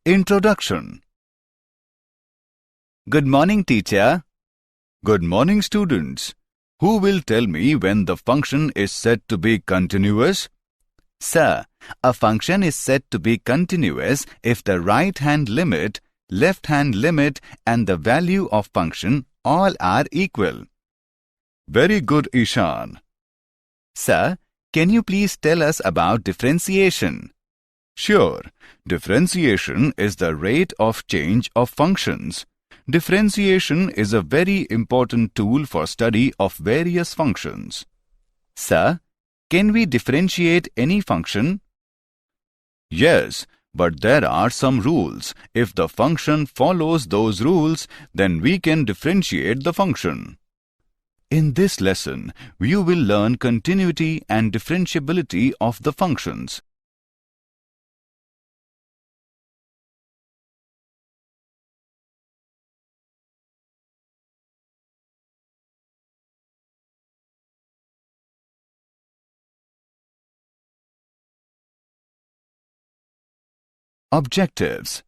Introduction. Good morning, teacher. Good morning, students. Who will tell me when the function is said to be continuous? Sir, a function is said to be continuous if the right-hand limit, left-hand limit and the value of function all are equal. Very good, Ishan. Sir, can you please tell us about differentiation? Sure. Differentiation is the rate of change of functions. Differentiation is a very important tool for study of various functions. Sir, can we differentiate any function? Yes, but there are some rules. If the function follows those rules, then we can differentiate the function. In this lesson, you will learn continuity and differentiability of the functions. Objectives.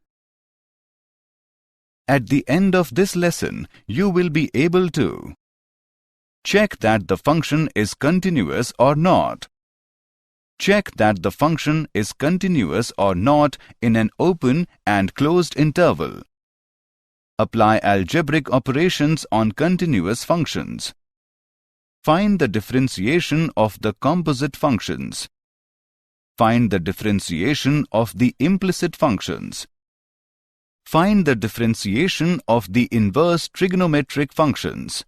At the end of this lesson, you will be able to check that the function is continuous or not. Check that the function is continuous or not in an open and closed interval. Apply algebraic operations on continuous functions. Find the differentiation of the composite functions. Find the differentiation of the implicit functions. Find the differentiation of the inverse trigonometric functions.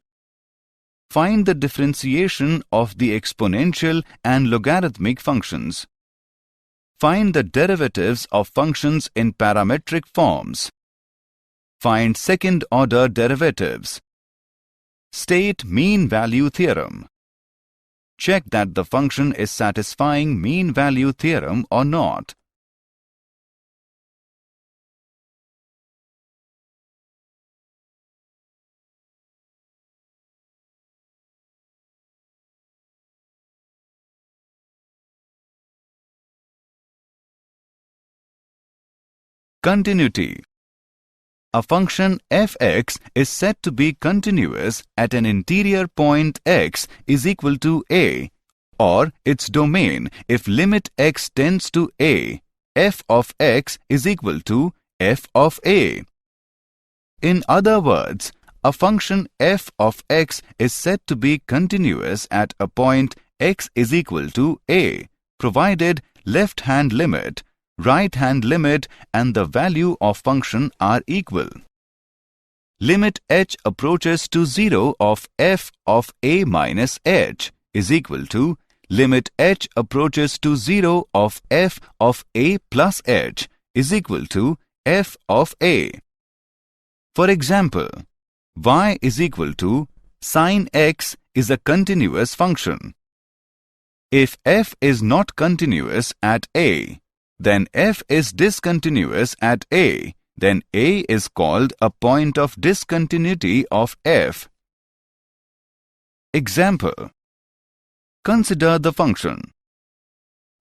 Find the differentiation of the exponential and logarithmic functions. Find the derivatives of functions in parametric forms. Find second-order derivatives. State mean value theorem. Check that the function is satisfying mean value theorem or not. Continuity. A function f(x) is said to be continuous at an interior point x is equal to a, or its domain if limit x tends to a, f of x is equal to f of a. In other words, a function f of x is said to be continuous at a point x is equal to a, provided left-hand limit, right-hand limit and the value of function are equal. Limit h approaches to 0 of f of a minus h is equal to limit h approaches to 0 of f of a plus h is equal to f of a. For example, y is equal to sin x is a continuous function. If f is not continuous at a, then f is discontinuous at a, then a is called a point of discontinuity of f. Example. Consider the function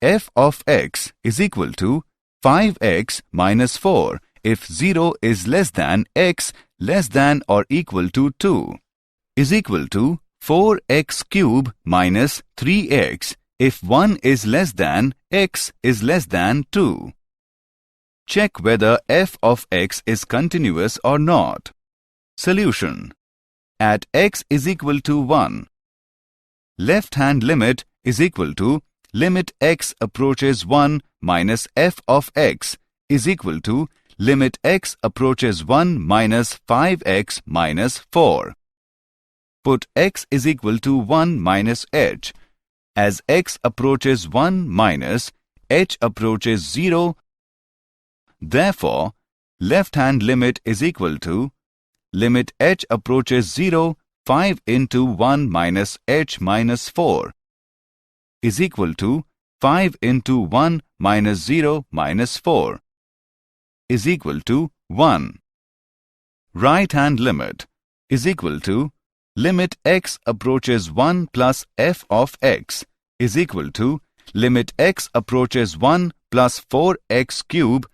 f of x is equal to 5x minus 4 if 0 is less than x less than or equal to 2, is equal to 4x cube minus 3x if 1 is less than x is less than 2. Check whether f of x is continuous or not. Solution. At x is equal to 1. Left-hand limit is equal to limit x approaches 1 minus f of x is equal to limit x approaches 1 minus 5x minus 4. Put x is equal to 1 minus h. As x approaches 1 minus h approaches 0, therefore, left-hand limit is equal to limit h approaches 0, 5 into 1 minus h minus 4 is equal to 5 into 1 minus 0 minus 4 is equal to 1. Right-hand limit is equal to limit x approaches 1 plus f of x is equal to limit x approaches 1 plus 4x cube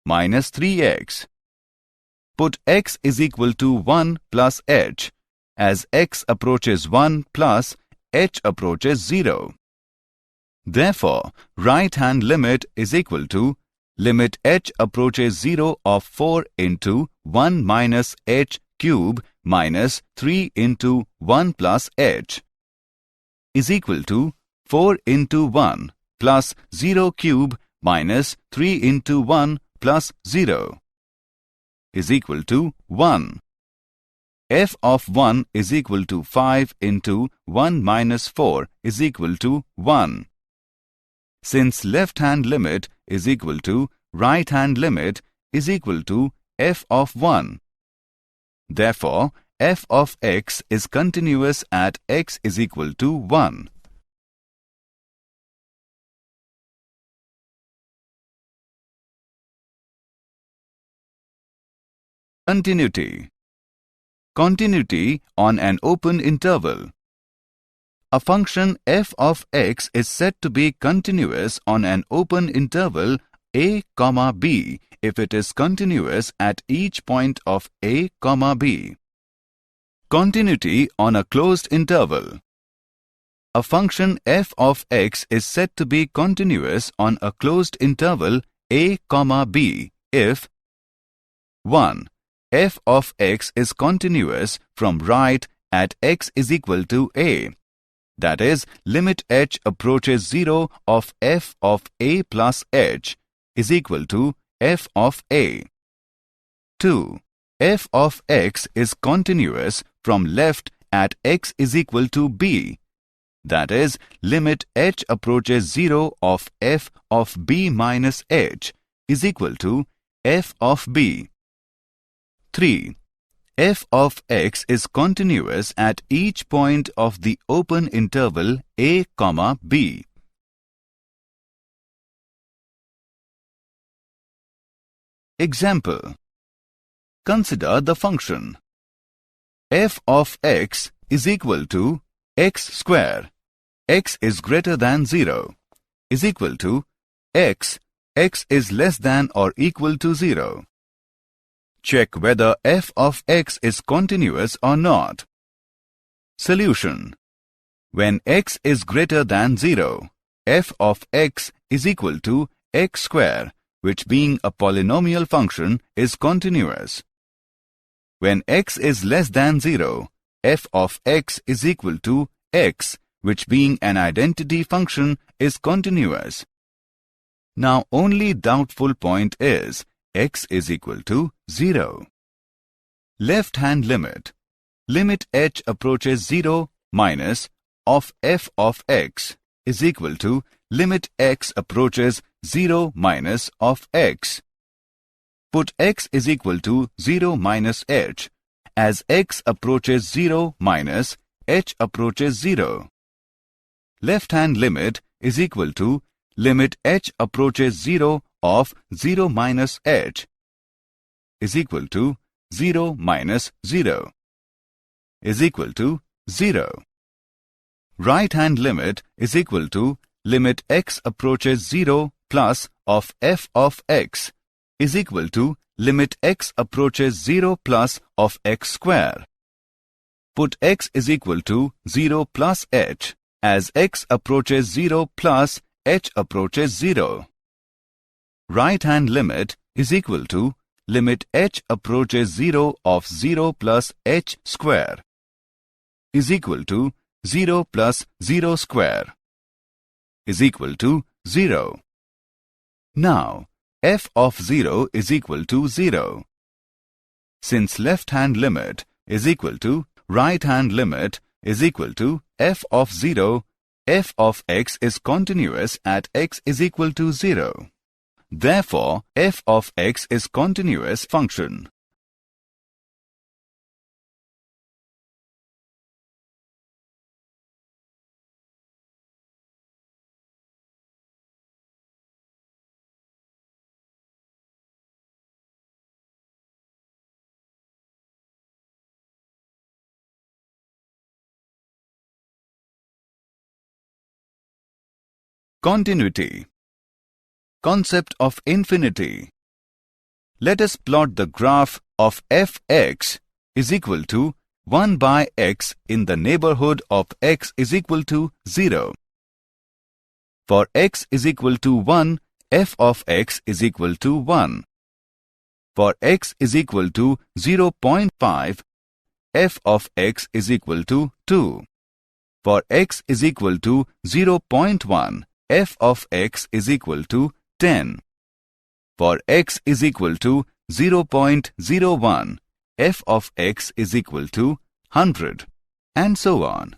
minus 3x. Put x is equal to 1 plus h, as x approaches 1 plus h approaches 0. Therefore, right-hand limit is equal to limit h approaches 0 of 4 into 1 minus h cube minus 3 into 1 plus h is equal to 4 into 1 plus 0 cube minus 3 into 1 plus 0 is equal to 1. F of 1 is equal to 5 into 1 minus 4 is equal to 1. Since left-hand limit is equal to right-hand limit is equal to f of 1. Therefore, f of x is continuous at x is equal to 1. Continuity. Continuity on an open interval. A function f of x is said to be continuous on an open interval a, b if it is continuous at each point of a, b. Continuity on a closed interval. A function f of x is said to be continuous on a closed interval a, b if 1. F of x is continuous from right at x is equal to a. That is, limit h approaches 0 of f of a plus h is equal to f of a. 2. F of x is continuous from left at x is equal to b. That is, limit h approaches 0 of f of b minus h is equal to f of b. 3. F of x is continuous at each point of the open interval a, b. Example. Consider the function f of x is equal to x square, x is greater than 0, is equal to x is less than or equal to 0. Check whether f of x is continuous or not. Solution. When x is greater than 0, f of x is equal to x square, which being a polynomial function is continuous. When x is less than 0, f of x is equal to x, which being an identity function is continuous. Now only doubtful point is x is equal to 0. Left-hand limit. Limit h approaches 0 minus of f of x is equal to limit x approaches 0 minus of x. Put x is equal to 0 minus h, as x approaches 0 minus h approaches 0. Left-hand limit is equal to limit h approaches 0 of 0 minus h is equal to 0 minus 0 is equal to 0. Right-hand limit is equal to limit x approaches 0 plus of f of x is equal to limit x approaches 0 plus of x square. Put x is equal to 0 plus h, as x approaches 0 plus h approaches 0. Right-hand limit is equal to limit h approaches 0 of 0 plus h square is equal to 0 plus 0 square is equal to 0. Now, f of 0 is equal to 0. Since left-hand limit is equal to right-hand limit is equal to f of 0, f of x is continuous at x is equal to 0. Therefore, f of x is continuous function. Continuity. Concept of infinity. let us plot the graph of fx is equal to 1 by x in the neighborhood of x is equal to 0. For x is equal to 1, f of x is equal to 1. For x is equal to 0.5, f of x is equal to 2. For x is equal to 0.1, f of x is equal to 10. For x is equal to 0.01, f of x is equal to 100, and so on.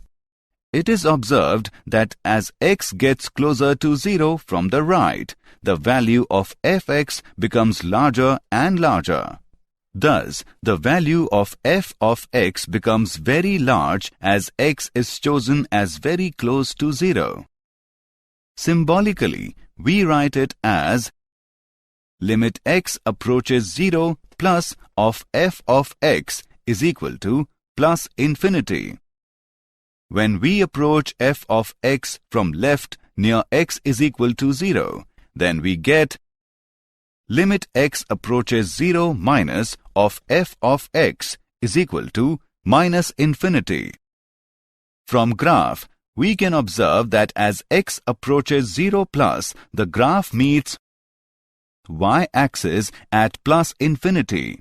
It is observed that as x gets closer to 0 from the right, the value of fx becomes larger and larger. Thus, the value of f of x becomes very large as x is chosen as very close to 0. Symbolically, we write it as limit x approaches 0 plus of f of x is equal to plus infinity. When we approach f of x from left near x is equal to 0, then we get limit x approaches 0 minus of f of x is equal to minus infinity. From graph, we can observe that as x approaches 0 plus, the graph meets y-axis at plus infinity.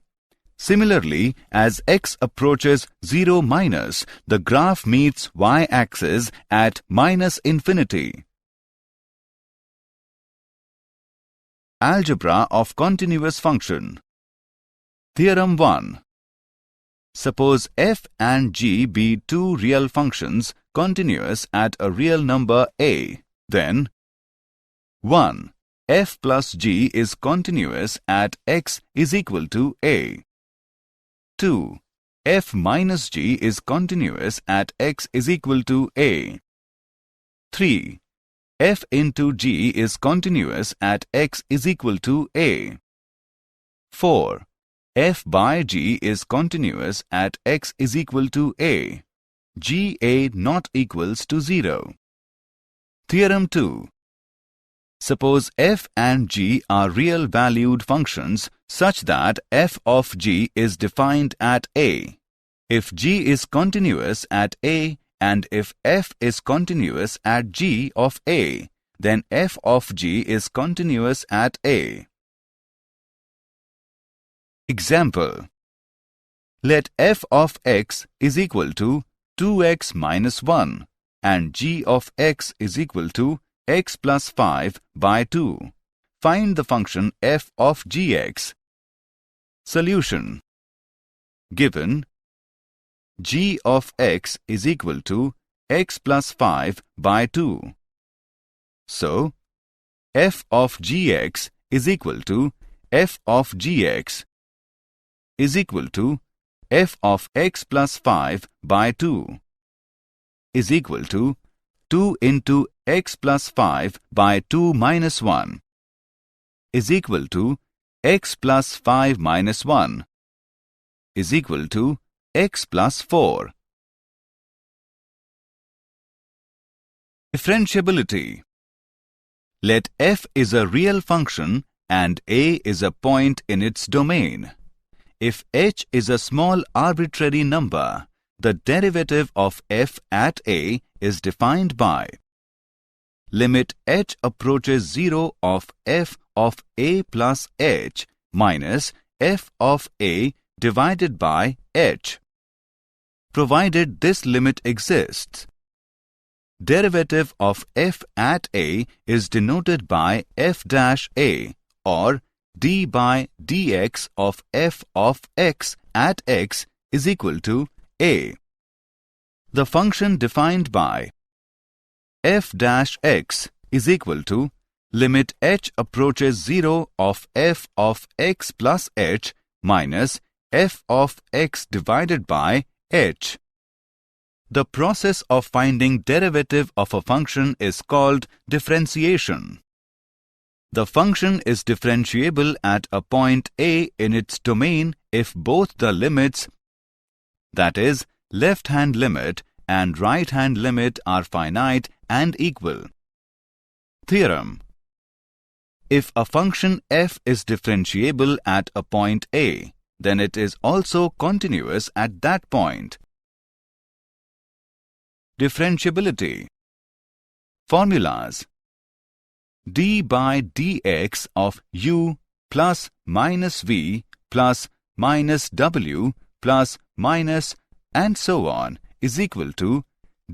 Similarly, as x approaches 0 minus, the graph meets y-axis at minus infinity. Algebra of continuous function. Theorem 1. Suppose f and g be two real functions continuous at a real number a, then 1. F plus g is continuous at x is equal to a. 2. F minus g is continuous at x is equal to a. 3. F into g is continuous at x is equal to a. 4. F by g is continuous at x is equal to a. GA not equals to 0. Theorem 2. Suppose f and g are real valued functions such that f of g is defined at a. If g is continuous at a and if f is continuous at g of a, then f of g is continuous at a. Example. Let f of x is equal to 2x minus 1 and g of x is equal to x plus 5 by 2. Find the function f of gx. Solution. Given g of x is equal to x plus 5 by 2. So, f of gx is equal to f of gx is equal to f of x plus 5 by 2 is equal to 2 into x plus 5 by 2 minus 1 is equal to x plus 5 minus 1 is equal to x plus 4. Differentiability. Let f is a real function and a is a point in its domain. If h is a small arbitrary number, the derivative of f at a is defined by limit h approaches 0 of f of a plus h minus f of a divided by h. Provided this limit exists, derivative of f at a is denoted by f dash a or d by dx of f of x at x is equal to a. The function defined by f dash x is equal to limit h approaches 0 of f of x plus h minus f of x divided by h. The process of finding derivative of a function is called differentiation. The function is differentiable at a point a in its domain if both the limits, that is, left-hand limit and right-hand limit, are finite and equal. Theorem. If a function f is differentiable at a point A, then it is also continuous at that point. Differentiability. Formulas. d by dx of u plus minus v plus minus w plus minus and so on is equal to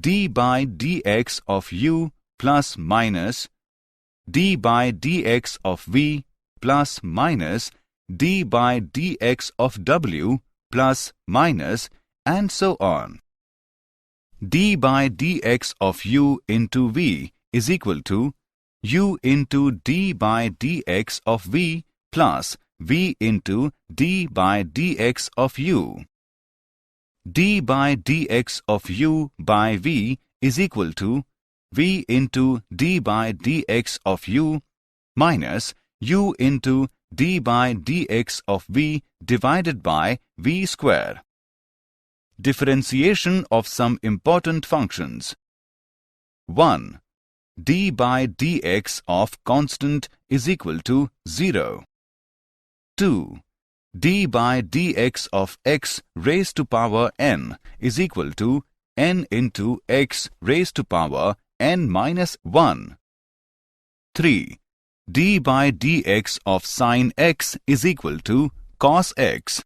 d by dx of u plus minus d by dx of v plus minus d by dx of w plus minus and so on. d by dx of u into v is equal to u into d by dx of v plus v into d by dx of u. d by dx of u by v is equal to v into d by dx of u minus u into d by dx of v divided by v square. Differentiation of some important functions. 1. d by dx of constant is equal to 0. 2. d by dx of x raised to power n is equal to n into x raised to power n minus 1. 3. d by dx of sin x is equal to cos x.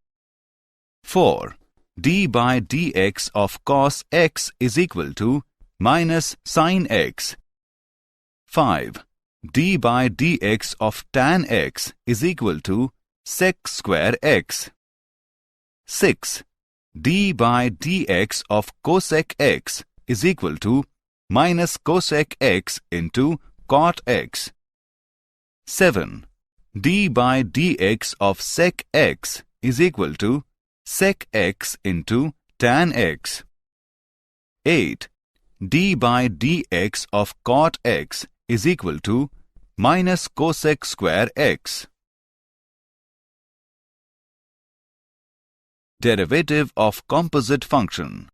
4. d by dx of cos x is equal to minus sin x. 5. d by dx of tan x is equal to sec square x. 6. d by dx of cosec x is equal to minus cosec x into cot x. 7. d by dx of sec x is equal to sec x into tan x. 8. d by dx of cot x is equal to minus cosec square x. Derivative of composite function.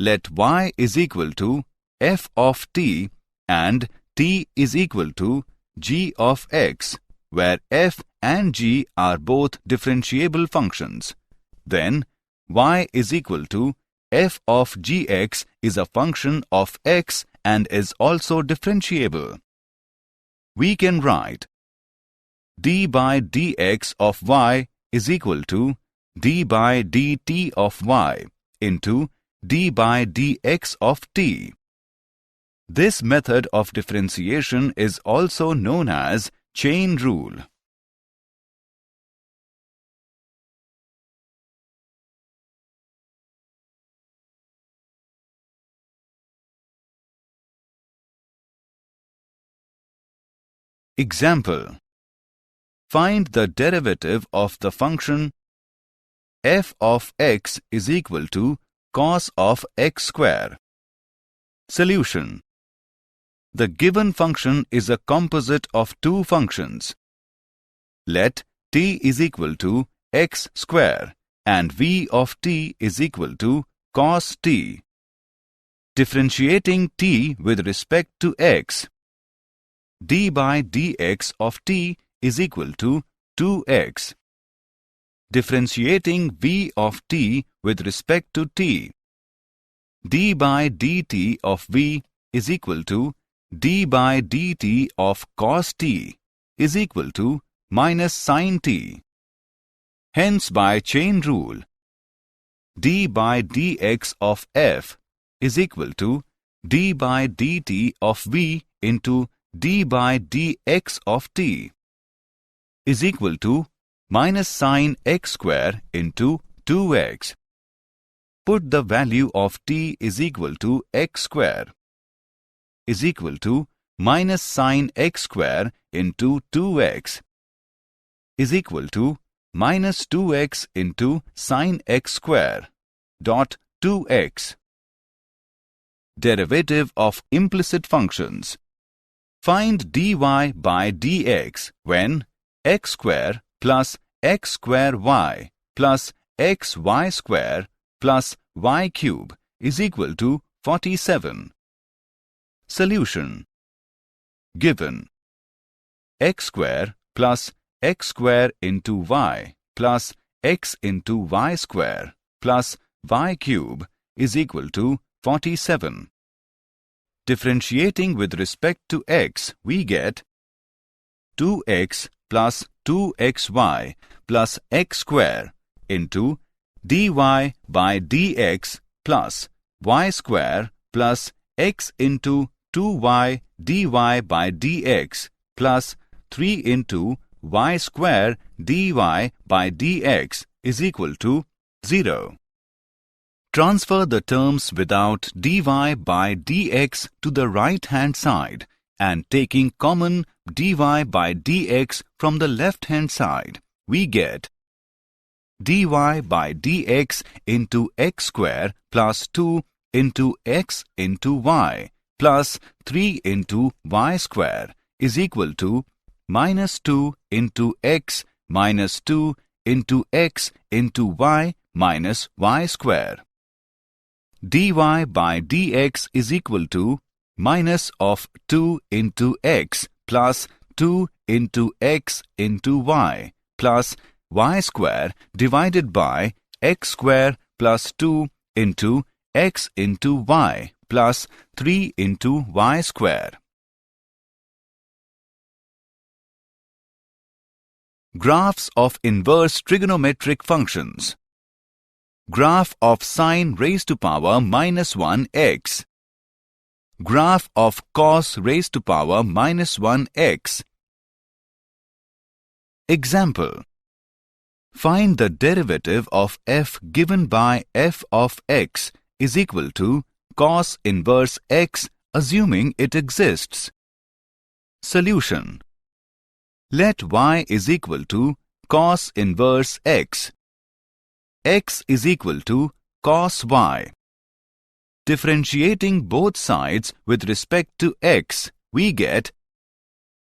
Let y is equal to f of t and t is equal to g of x, where f and g are both differentiable functions. Then y is equal to f of gx is a function of x and is also differentiable. We can write d by dx of y is equal to d by dt of y into d by dx of t. This method of differentiation is also known as chain rule. Example. Find the derivative of the function f of x is equal to cos of x square. Solution. The given function is a composite of two functions. Let t is equal to x square and v of t is equal to cos t. Differentiating t with respect to x. d by dx of t is equal to 2x. Differentiating v of t with respect to t. d by dt of v is equal to d by dt of cos t is equal to minus sin t. Hence, by chain rule, d by dx of f is equal to d by dt of v into d by dx of t is equal to minus sin x square into 2x. Put the value of t is equal to x square is equal to minus sin x square into 2x is equal to minus 2x into sin x square dot 2x. Derivative of implicit functions. Find dy by dx when x square plus x square y plus xy square plus y cube is equal to 47. Solution. Given x square plus x square into y plus x into y square plus y cube is equal to 47. Differentiating with respect to x, we get 2x plus 2xy plus x square into dy by dx plus y square plus x into 2y dy by dx plus 3 into y square dy by dx is equal to 0. Transfer the terms without dy by dx to the right-hand side and taking common dy by dx from the left-hand side, we get dy by dx into x square plus 2 into x into y plus 3 into y square is equal to minus 2 into x minus 2 into x into y minus y square. Dy by dx is equal to minus of 2 into x plus 2 into x into y plus y square divided by x square plus 2 into x into y plus 3 into y square. Graphs of inverse trigonometric functions. Graph of sine raised to power minus 1 x. Graph of cos raised to power minus 1 x. Example. Find the derivative of f given by f of x is equal to cos inverse x assuming it exists. Solution. Let y is equal to cos inverse x. X is equal to cos y. Differentiating both sides with respect to x, we get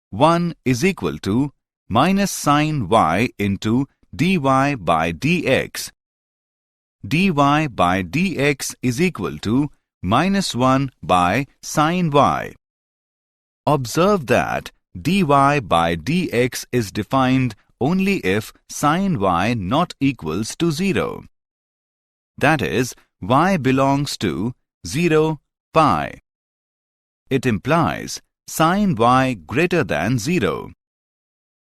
1 is equal to minus sin y into dy by dx. dy by dx is equal to minus 1 by sin y. Observe that dy by dx is defined only if sin y not equals to 0. That is, y belongs to 0, pi. It implies sin y greater than 0.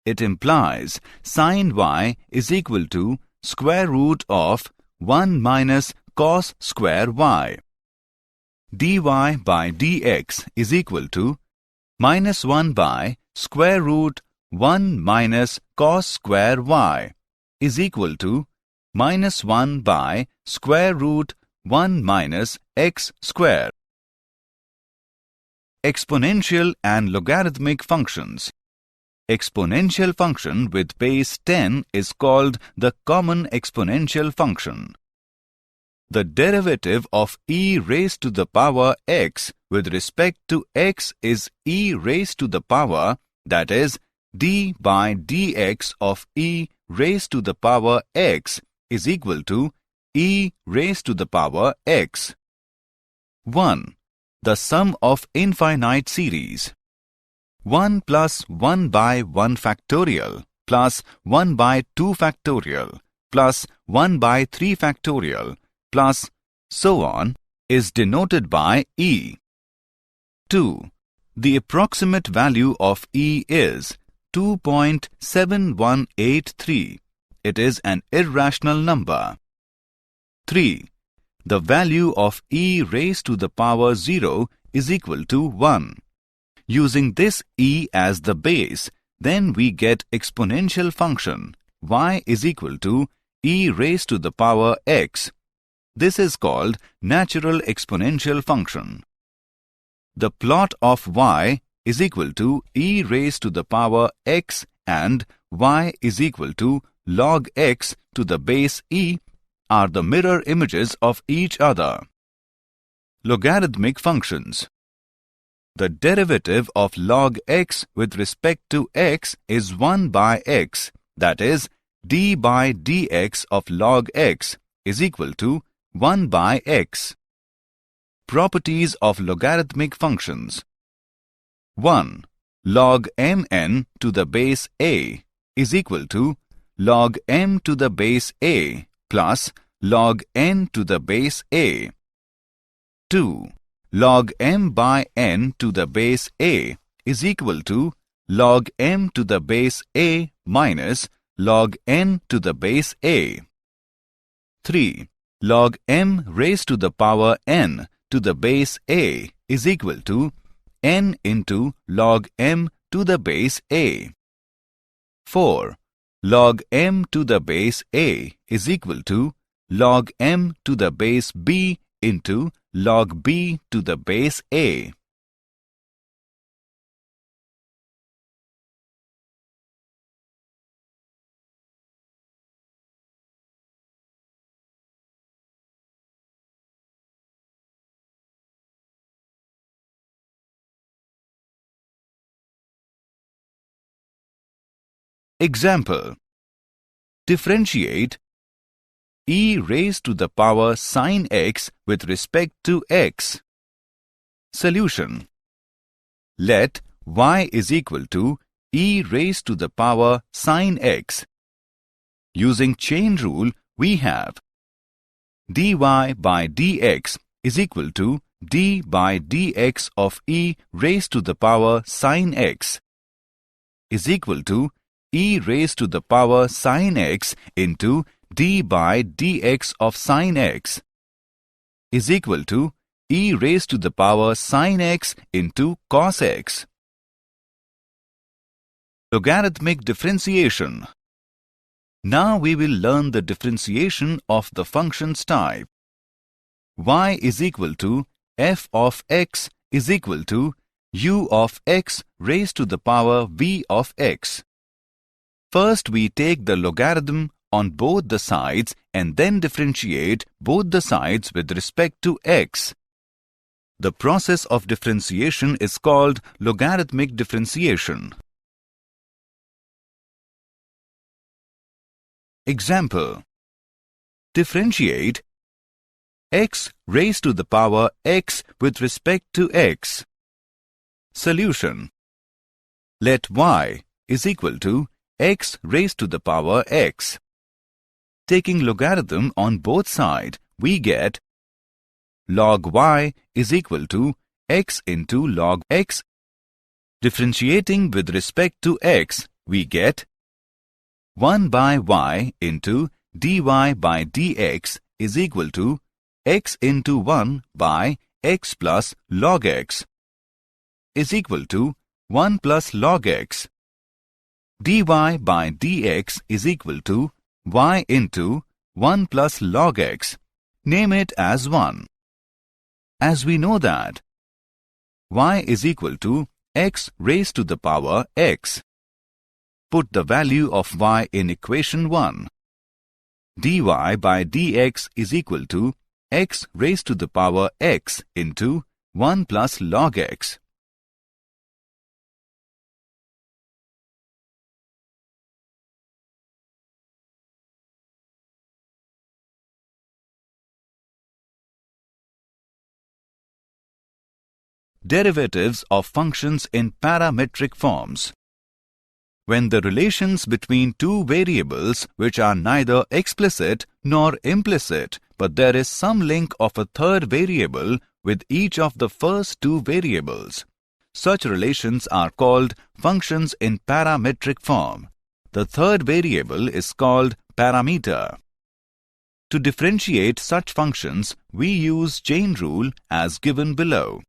It implies sin y is equal to square root of 1 minus cos square y. dy by dx is equal to minus 1 by square root 1 minus cos square y is equal to minus 1 by square root 1 minus x square. Exponential and logarithmic functions. Exponential function with base 10 is called the common exponential function. The derivative of e raised to the power x with respect to x is e raised to the power, that is, d by dx of e raised to the power x is equal to e raised to the power x. 1. The sum of infinite series. 1 plus 1 by 1 factorial plus 1 by 2 factorial plus 1 by 3 factorial plus so on is denoted by e. 2. The approximate value of e is 2.7183. It is an irrational number. 3. The value of e raised to the power 0 is equal to 1. Using this e as the base, then we get exponential function y is equal to e raised to the power x. This is called natural exponential function. The plot of y is equal to e raised to the power x and y is equal to log x to the base e are the mirror images of each other. Logarithmic functions. The derivative of log x with respect to x is 1 by x, that is, d by dx of log x is equal to 1 by x. Properties of logarithmic functions. 1. log mn to the base a is equal to log m to the base a plus log n to the base a. 2. Log m by n to the base a is equal to log m to the base a minus log n to the base a. 3. Log m raised to the power n to the base a is equal to n into log m to the base a. 4. Log m to the base a is equal to log m to the base b into log b to the base a. Example: differentiate e raised to the power sin x with respect to x. Solution: let y is equal to e raised to the power sin x. Using chain rule, we have dy by dx is equal to d by dx of e raised to the power sin x is equal to e raised to the power sin x into d by dx of sin x is equal to e raised to the power sin x into cos x. Logarithmic differentiation. Now we will learn the differentiation of the functions type. Y is equal to f of x is equal to u of x raised to the power v of x. First we take the logarithm on both the sides and then differentiate both the sides with respect to x. The process of differentiation is called logarithmic differentiation. Example: differentiate x raised to the power x with respect to x. Solution: let y is equal to x raised to the power x. Taking logarithm on both sides, we get log y is equal to x into log x. Differentiating with respect to x, we get 1 by y into dy by dx is equal to x into 1 by x plus log x is equal to 1 plus log x. dy by dx is equal to y into 1 plus log x. Name it as 1. As we know that y is equal to x raised to the power x. Put the value of y in equation 1. dy by dx is equal to x raised to the power x into 1 plus log x. Derivatives of functions in parametric forms. When the relations between two variables which are neither explicit nor implicit, but there is some link of a third variable with each of the first two variables, such relations are called functions in parametric form. The third variable is called parameter. To differentiate such functions, we use chain rule as given below.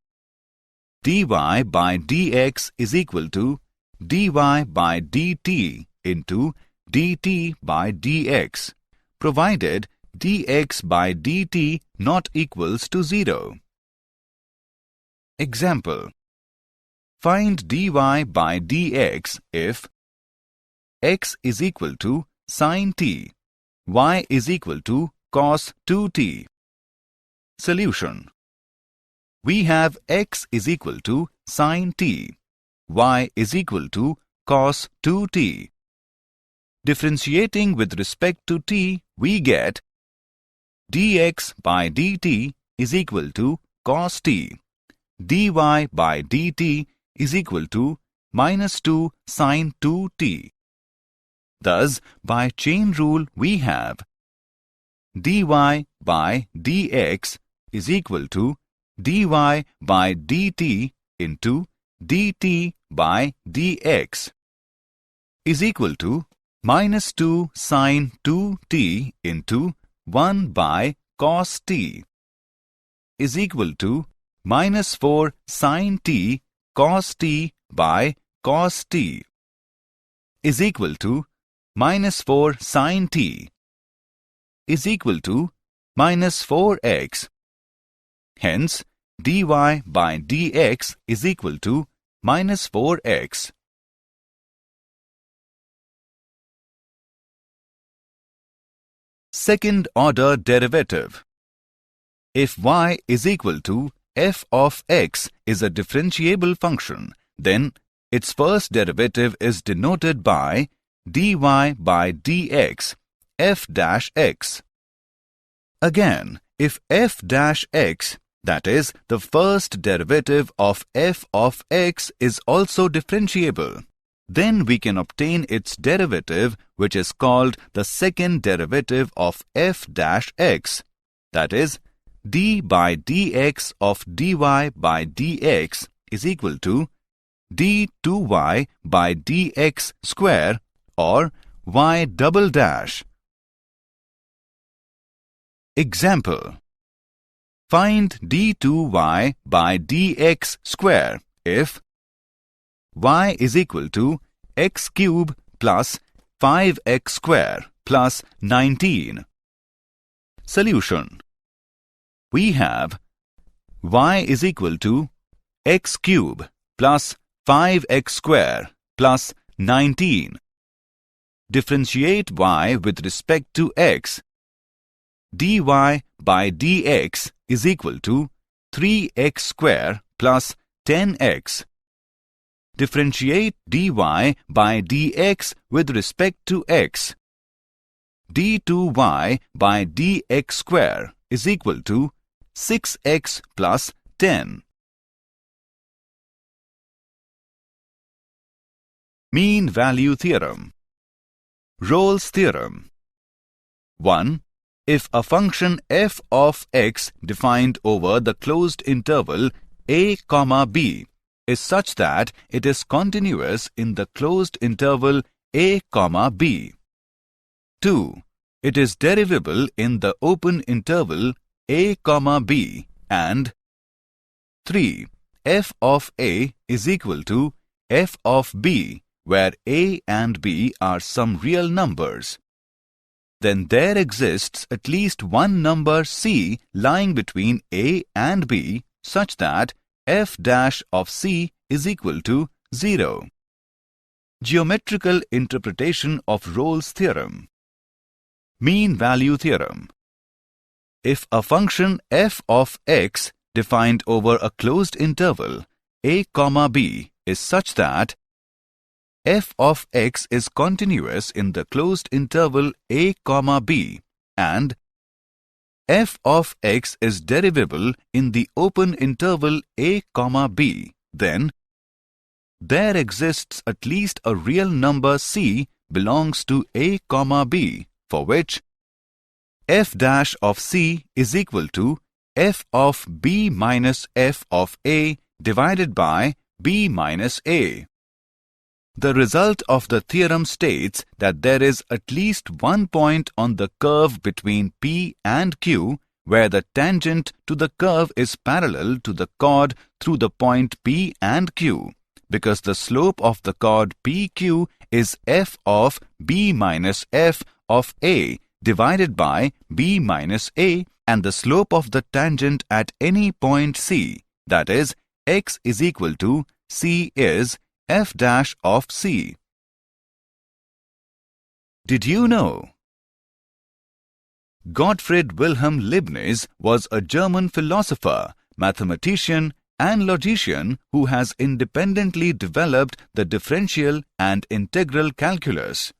dy by dx is equal to dy by dt into dt by dx, provided dx by dt not equals to 0. Example: find dy by dx if x is equal to sin t, y is equal to cos 2t. Solution: we have x is equal to sin t, y is equal to cos 2t. Differentiating with respect to t, we get dx by dt is equal to cos t, dy by dt is equal to minus 2 sine 2t. Thus, by chain rule we have dy by dx is equal to dy by dt into dt by dx is equal to minus 2 sine 2t into 1 by cos t is equal to minus 4 sine t cos t by cos t is equal to minus 4 sine t is equal to minus 4x. Hence, dy by dx is equal to minus 4x. Second order derivative. If y is equal to f of x is a differentiable function, then its first derivative is denoted by dy by dx f dash x. Again, if f dash x, that is, the first derivative of f of x, is also differentiable, then we can obtain its derivative, which is called the second derivative of f dash x, that is, d by dx of dy by dx is equal to d2y by dx square or y double dash. Example. Find d2y by dx square if y is equal to x cube plus 5x square plus 19. Solution. We have y is equal to x cube plus 5x square plus 19. Differentiate y with respect to x. dy by dx is equal to 3x square plus 10x. Differentiate dy by dx with respect to x. d2y by dx square is equal to 6x plus 10. Mean value theorem. Rolle's theorem. 1. If a function f of x defined over the closed interval a, b is such that it is continuous in the closed interval a, b. 2. It is derivable in the open interval a, b, and 3. F of a is equal to f of b, where a and b are some real numbers. Then there exists at least one number c lying between a and b such that f dash of c is equal to 0. Geometrical interpretation of Rolle's theorem. Mean value theorem. If a function f of x defined over a closed interval a, b is such that f of x is continuous in the closed interval a, b and f of x is derivable in the open interval a, b, then there exists at least a real number c belongs to a, b, for which f dash of c is equal to f of b minus f of a divided by b minus a. The result of the theorem states that there is at least one point on the curve between P and Q where the tangent to the curve is parallel to the chord through the point P and Q, because the slope of the chord PQ is f of b minus f of a divided by b minus a, and the slope of the tangent at any point C, that is, x is equal to C, is f dash of c. Did you know? Gottfried Wilhelm Leibniz was a German philosopher, mathematician, and logician who has independently developed the differential and integral calculus.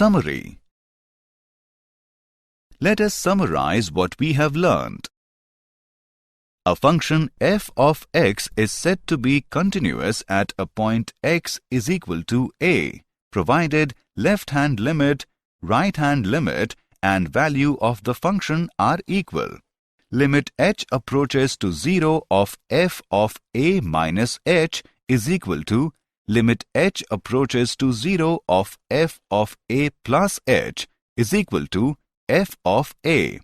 Summary. Let us summarize what we have learned. A function f of x is said to be continuous at a point x is equal to a, provided left-hand limit, right-hand limit, and value of the function are equal. Limit h approaches to 0 of f of a minus h is equal to limit h approaches to 0 of f of a plus h is equal to f of a.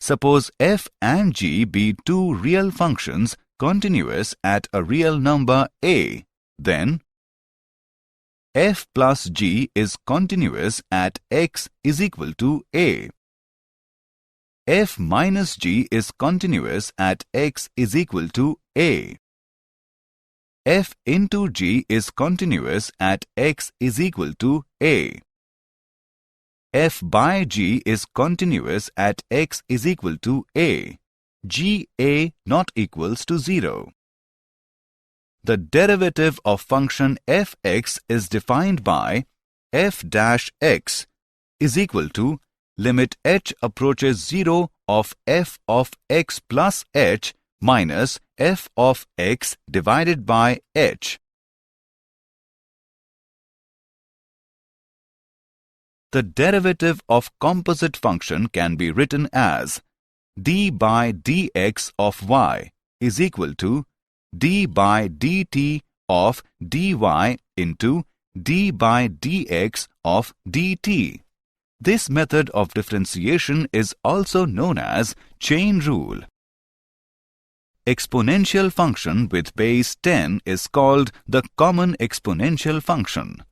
Suppose f and g be two real functions continuous at a real number a, then f plus g is continuous at x is equal to a. F minus g is continuous at x is equal to a. F into g is continuous at x is equal to a. F by g is continuous at x is equal to a. G a not equals to 0. The derivative of function fx is defined by f dash x is equal to limit h approaches 0 of f of x plus h minus f of x divided by h. The derivative of composite function can be written as d by dx of y is equal to d by dt of dy into d by dx of dt. This method of differentiation is also known as chain rule. Exponential function with base 10 is called the common exponential function.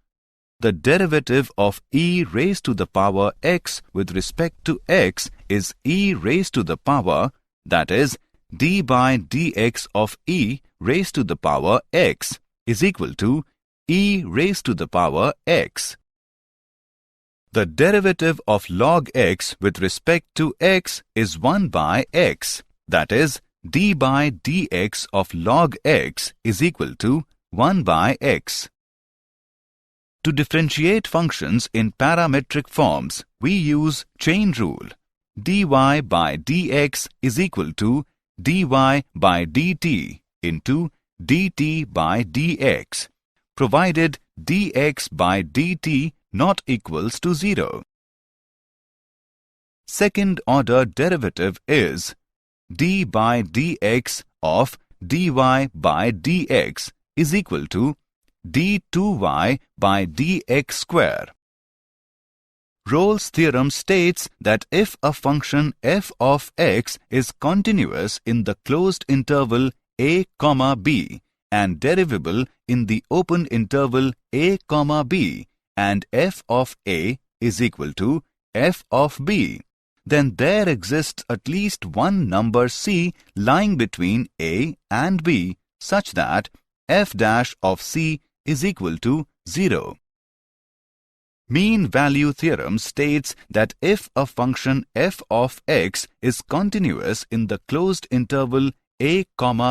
The derivative of e raised to the power x with respect to x is e raised to the power, that is, d by dx of e raised to the power x is equal to e raised to the power x. The derivative of log x with respect to x is 1 by x, that is, d by dx of log x is equal to 1 by x. To differentiate functions in parametric forms, we use chain rule. dy by dx is equal to dy by dt into dt by dx, provided dx by dt not equals to 0. Second order derivative is d by dx of dy by dx is equal to d2y by dx square. Rolle's theorem states that if a function f of x is continuous in the closed interval a, b and derivable in the open interval a, b and f of a is equal to f of b, then there exists at least one number c lying between a and b such that f dash of c is equal to 0. Mean value theorem states that if a function f of x is continuous in the closed interval a,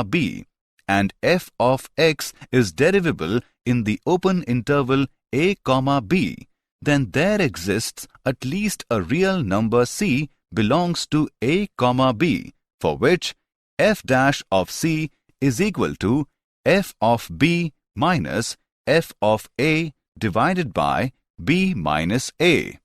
b and f of x is derivable in the open interval a, b, then there exists at least a real number c belongs to a, b, for which f dash of c is equal to f of b minus f of a divided by b minus a.